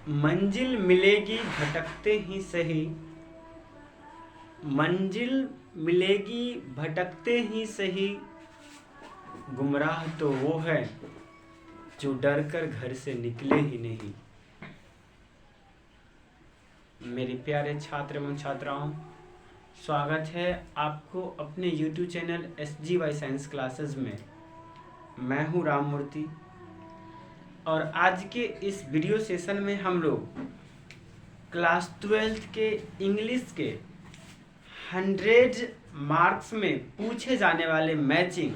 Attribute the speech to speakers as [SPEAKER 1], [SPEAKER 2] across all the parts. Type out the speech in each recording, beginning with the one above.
[SPEAKER 1] मंजिल मिलेगी भटकते ही सही, मंजिल मिलेगी भटकते ही सही, गुमराह तो वो है जो डर कर घर से निकले ही नहीं। मेरे प्यारे छात्र एवं छात्राओं, स्वागत है आपको अपने YouTube channel SGY science classes में। मैं हूं राम मूर्ति और आज के इस वीडियो सेशन में हम लोग क्लास 12th के इंग्लिश के 100 मार्क्स में पूछे जाने वाले मैचिंग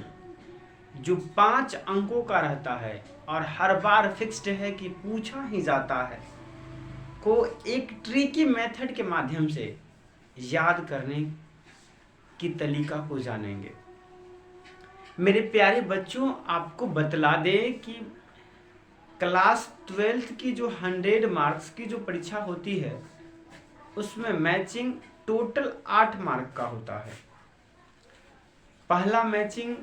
[SPEAKER 1] जो 5 अंकों का रहता है और हर बार फिक्स्ड है कि पूछा ही जाता है, को एक ट्रिकी मेथड के माध्यम से याद करने की तरीका को जानेंगे। मेरे प्यारे बच्चों, आपको बतला दें कि क्लास 12th की जो 100 मार्क्स की जो परीक्षा होती है उसमें मैचिंग टोटल 8 मार्क का होता है। पहला मैचिंग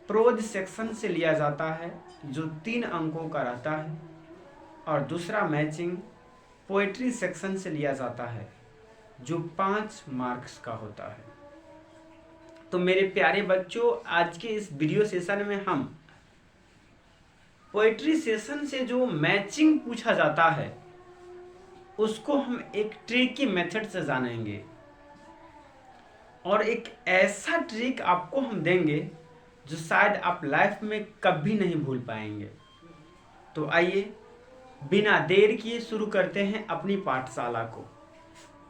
[SPEAKER 1] प्रोज सेक्शन से लिया जाता है जो 3 अंकों का रहता है और दूसरा मैचिंग पोएट्री सेक्शन से लिया जाता है जो 5 मार्क्स का होता है। तो मेरे प्यारे बच्चों, आज के इस वीडियो सेशन में हम पोएट्री सेशन से जो मैचिंग पूछा जाता है उसको हम एक ट्रिक की मेथड से जानेंगे और एक ऐसा ट्रिक आपको हम देंगे जो शायद आप लाइफ में कभी नहीं भूल पाएंगे। तो आइए बिना देर किए शुरू करते हैं अपनी पाठशाला को।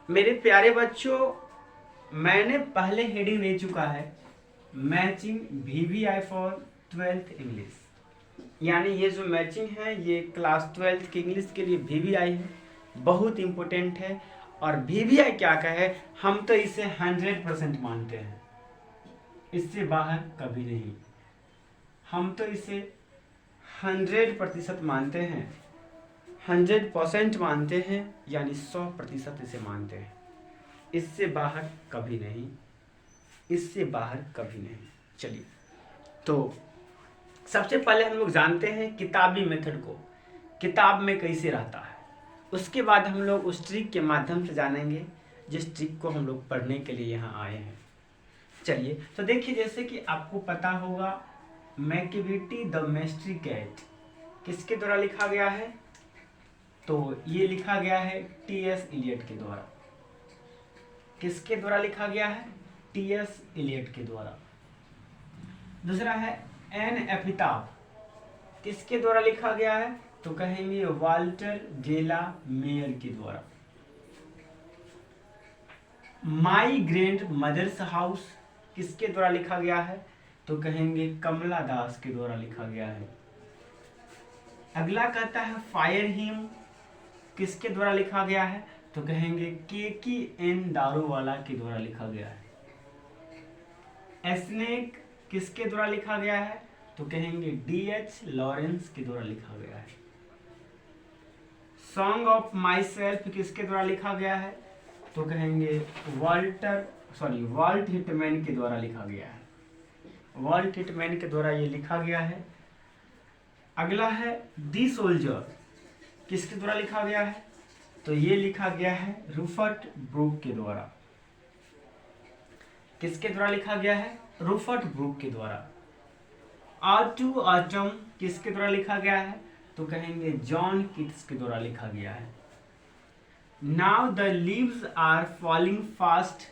[SPEAKER 1] मेरे प्यारे बच्चों, मैंने पहले हेडिंग दे चुका है matching VVI for 12th English, यानी ये जो मैचिंग है ये क्लास 12th के इंग्लिश के लिए VVI है, बहुत इंपॉर्टेंट है। और VVI क्या कहे, हम तो इसे 100% मानते हैं, इससे बाहर कभी नहीं। हम तो इसे 100% मानते हैं, 100% मानते हैं, यानी 100% इसे मानते हैं, इससे बाहर कभी नहीं, इससे बाहर कभी नहीं। चलिए, तो सबसे पहले हम लोग जानते हैं किताबी मेथड को, किताब में कैसे रहता है। उसके बाद हम लोग उस ट्रिक के माध्यम से जानेंगे जिस ट्रिक को हम लोग पढ़ने के लिए यहाँ आए हैं। चलिए, तो देखिए, जैसे कि आपको पता होगा मैकियावेली द मिस्ट्री कैट किसके द्वारा लिखा गया है, तो ये लिखा गया है T.S. इलियट के द्वारा। किसके द्वारा लिखा गया है? T.S. इलियट के द्वारा। दूसरा है एन एपिताफ, किसके द्वारा लिखा गया है, तो कहेंगे वाल्टर गेला मेयर के द्वारा। माई ग्रैंड मदर्स हाउस किसके द्वारा लिखा गया है, तो कहेंगे कमला दास के द्वारा लिखा गया है। अगला कहता है फायर हिम, किसके द्वारा लिखा गया है, तो कहेंगे KK.N. दारूवाला के द्वारा लिखा गया है। स्नेक किसके द्वारा लिखा गया है, तो कहेंगे D.H. लॉरेंस के द्वारा लिखा गया है। सॉन्ग ऑफ माई सेल्फ किसके द्वारा लिखा गया है, तो कहेंगे वाल्ट हिटमैन के द्वारा लिखा गया है। वाल्ट हिटमैन के द्वारा ये लिखा गया है। अगला है दी सोल्जर, किसके द्वारा लिखा गया है, तो ये लिखा गया है रूपर्ट ब्रूक के द्वारा। किसके द्वारा लिखा गया है, रूपर्ट ब्रूक के द्वारा। टू ऑटम किसके द्वारा लिखा गया है, तो कहेंगे जॉन किट्स के द्वारा लिखा गया है। Now the leaves are falling fast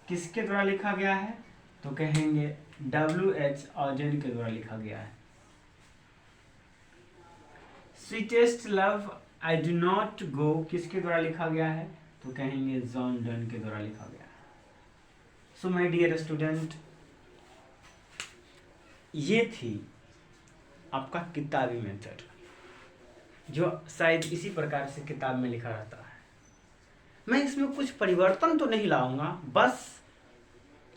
[SPEAKER 1] किसके द्वारा लिखा गया है, तो कहेंगे W.H. ऑजन के द्वारा लिखा गया है। Sweetest love I do not गो किसके द्वारा लिखा गया है, तो कहेंगे जॉन डन के द्वारा लिखा गया है। सो माय डियर स्टूडेंट, ये थी आपका किताबी मेथड जो शायद इसी प्रकार से किताब में लिखा रहता है। मैं इसमें कुछ परिवर्तन तो नहीं लाऊंगा, बस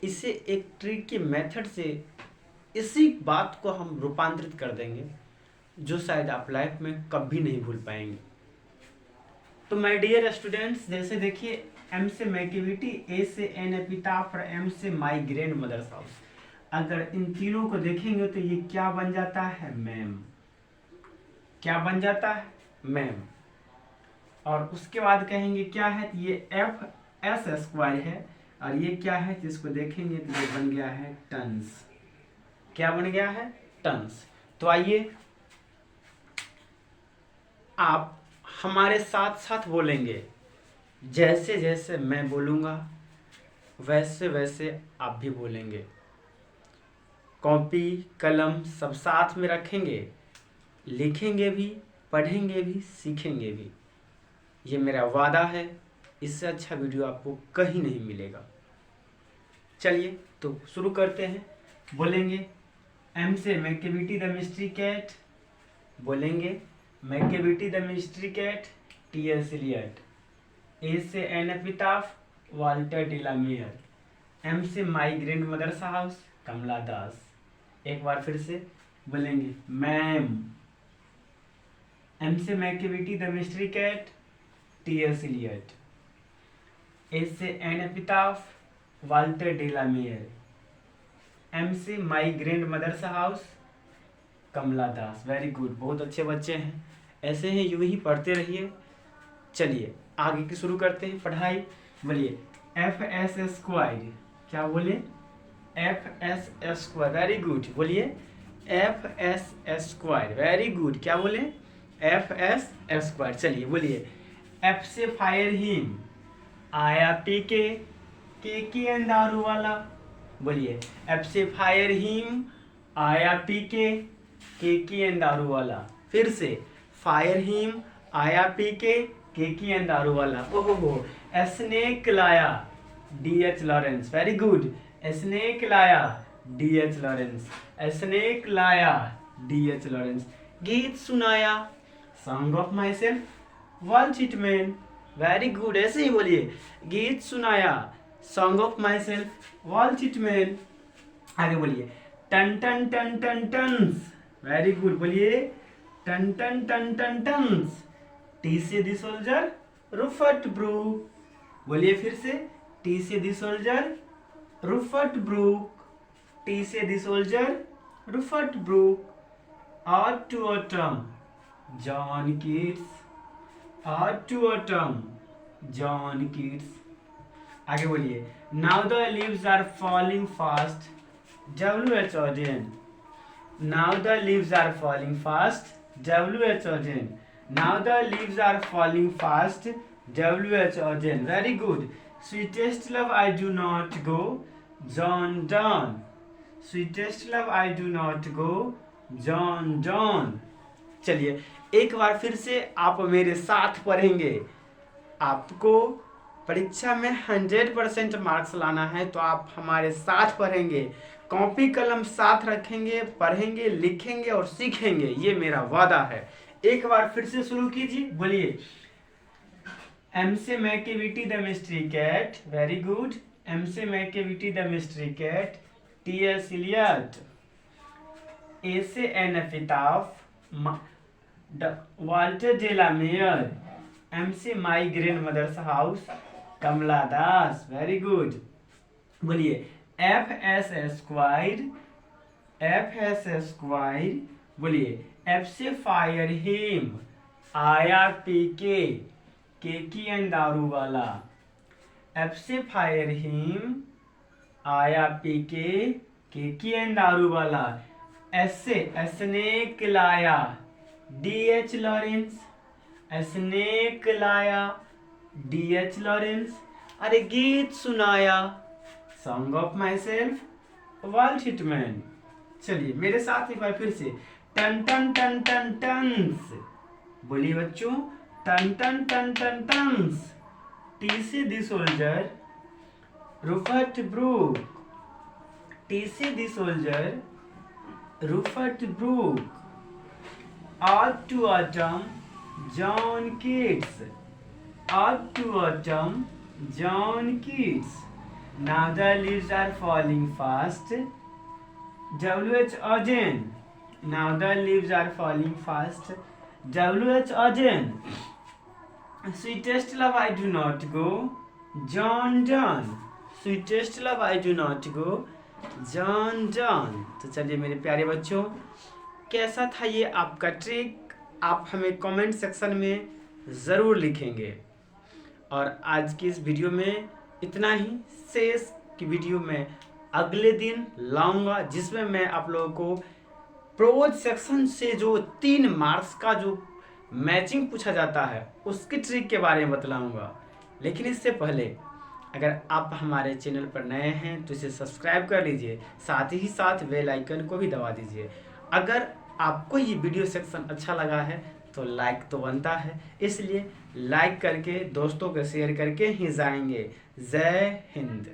[SPEAKER 1] इसे एक ट्रिक की मेथड से इसी बात को हम रूपांतरित कर देंगे जो शायद आप लाइफ में कभी नहीं भूल पाएंगे। तो माय डियर स्टूडेंट्स, जैसे देखिए M से मैकियावेली, A से एन एपिताफ और M से माई ग्रैंड मदर्स हाउस। अगर इन तीनों को देखेंगे तो ये क्या बन जाता है, मैम। क्या बन जाता है, मैम। और उसके बाद कहेंगे क्या है, तो ये एफ एस स्क्वायर है, और ये क्या है, जिसको देखेंगे तो ये बन गया है टन्स। क्या बन गया है, टन्स। तो आइए आप हमारे साथ साथ बोलेंगे, जैसे जैसे मैं बोलूँगा वैसे वैसे आप भी बोलेंगे। कॉपी कलम सब साथ में रखेंगे, लिखेंगे भी, पढ़ेंगे भी, सीखेंगे भी। ये मेरा वादा है, इससे अच्छा वीडियो आपको कहीं नहीं मिलेगा। चलिए तो शुरू करते हैं। बोलेंगे एम से मैकेविटी द मिस्ट्री कैट, बोलेंगे Macavity the mystery cat, T S. Eliot. A से an epitaph, Walter de la Mare. M से my grandmother's house, Kamala Das. एक बार फिर से बोलेंगे मैम। एम से Macavity the mystery cat, T S. Eliot. A से an epitaph, Walter de la Mare. M से my grandmother's house, Kamala Das. Very good, बहुत अच्छे बच्चे हैं, ऐसे ही यूं ही पढ़ते रहिए। चलिए आगे की शुरू करते हैं पढ़ाई। बोलिए एफ एस स्क्वायर, क्या बोले, F S square. Very good, बोलिए F S square. Very good, क्या बोले, एफ एस स्क्वायर। चलिए बोलिए एफ से फायर हिम, आया पी के एन दारू वाला। बोलिए एफ से फायर हिम, आया पी के एन दारू वाला। फिर से फायर हिम, आया पी के एन दारू वाला। ओहो, स्नेक लाया, D H. Lawrence. Very good, snake लाया, डी.एच. लॉरेंस। स्नेक लाया, डी.एच. लॉरेंस। गीत सुनाया, song of myself, Walt Whitman. Very good, ऐसे ही बोलिए गीत सुनाया, song of myself, Walt Whitman. आगे बोलिए टन टन टन टन टन्स। वेरी गुड, बोलिए टन टन टन टन टन्स। टी से दी सोल्जर, रूफर्ट ब्रूक। बोलिए फिर से, टी से the soldier, Rupert Brooke. T से the soldier, Rupert Brooke. Ode to autumn, John Keats. Ode to autumn, John Keats. आगे बोलिए now the leaves are falling fast, W H. Auden. Now the leaves are falling fast, W H. Auden. Now the leaves are falling fast, W H. Auden. Very good. Sweetest love I do not go, John Donne. Sweetest love I do not go, John Donne. चलिए एक बार फिर से आप मेरे साथ पढ़ेंगे। आपको परीक्षा में 100% मार्क्स लाना है तो आप हमारे साथ पढ़ेंगे, कॉपी कलम साथ रखेंगे, पढ़ेंगे, लिखेंगे और सीखेंगे। ये मेरा वादा है। एक बार फिर से शुरू कीजिए। बोलिए एम से Macavity the mystery cat. Very good, M से Macavity the mystery cat, T S. Eliot. A से an epitaph, Walter de la Mare. M से my grandmother's house, Kamala Das. Very good, बोलिए F S square, F S square. बोलिए F से fire hymn, आया P के की N दारू वाला। एफ से फायर हिम, आया पी के की एन दारू वाला। एस से स्नेक लाया, डी.एच. लॉरेंस। स्नेक लाया, डी.एच. लॉरेंस। अरे गीत सुनाया, song of myself, Walt Whitman. चलिए मेरे साथ एक बार फिर से टन टन टन टन टन्स। बोलिए बच्चों टन टन टन टन टन्स। टी से the soldier, Rupert Brooke. T से the soldier, Rupert Brooke. Ode to autumn, John Keats. Ode to autumn, John Keats. Now the leaves are falling fast, W H. Auden. Now the leaves are falling fast, W H. Auden. Sweetest love I do not go, John Donne. Sweetest love I do not go, John Donne. तो चलिए मेरे प्यारे बच्चों, कैसा था ये आपका trick? आप हमें कमेंट सेक्शन में ज़रूर लिखेंगे। और आज की इस वीडियो में इतना ही। शेष की वीडियो में अगले दिन लाऊंगा, जिसमें मैं आप लोगों को प्रोज सेक्शन से जो 3 मार्क्स का जो मैचिंग पूछा जाता है उसकी ट्रिक के बारे में बतलाऊंगा। लेकिन इससे पहले अगर आप हमारे चैनल पर नए हैं तो इसे सब्सक्राइब कर लीजिए, साथ ही साथ बेल आइकन को भी दबा दीजिए। अगर आपको ये वीडियो सेक्शन अच्छा लगा है तो लाइक तो बनता है, इसलिए लाइक करके दोस्तों को शेयर करके ही जाएंगे। जय हिंद।